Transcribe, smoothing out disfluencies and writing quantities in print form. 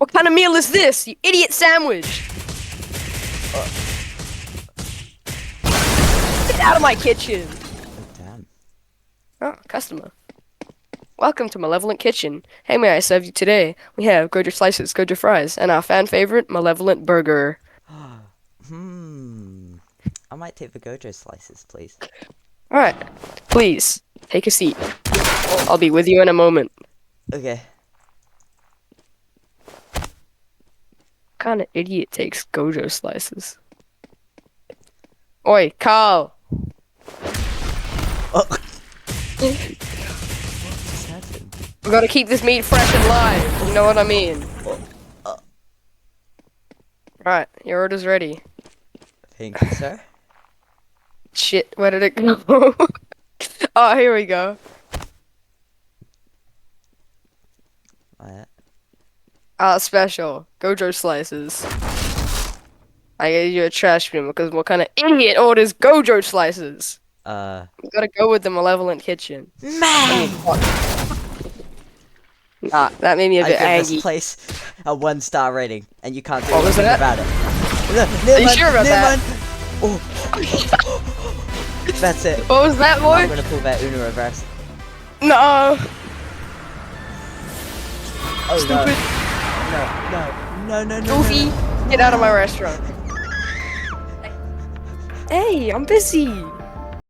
What kind of meal is this, you idiot sandwich? Get out of my kitchen! Oh, damn. Oh, customer. Welcome to Malevolent Kitchen. Hey, may I serve you today? We have Gojo Slices, Gojo Fries, and our fan favorite, Malevolent Burger. I might take the Gojo slices, please. Alright, please, take a seat. I'll be with you in a moment. Okay. What kind of idiot takes Gojo Slices? Oi, Carl! Oh. What just happened? We gotta keep this meat fresh and live, you know what I mean? Right, your order's ready. Thank you, sir. Shit, where did it go? Oh, here we go. Special. Gojo Slices. I gave you a trash bin because what kind of idiot orders Gojo Slices? You gotta go with the Malevolent Kitchen. Man! Nah, that made me a I bit give angry. this place a 1-star rating, and you can't do What was anything that? about it. Are you sure about that? Oh. That's it. What was that, I'm boy? gonna pull that Uno reverse. No. Oh Stupid. no. Goofy, get out of my restaurant. Hey, I'm busy.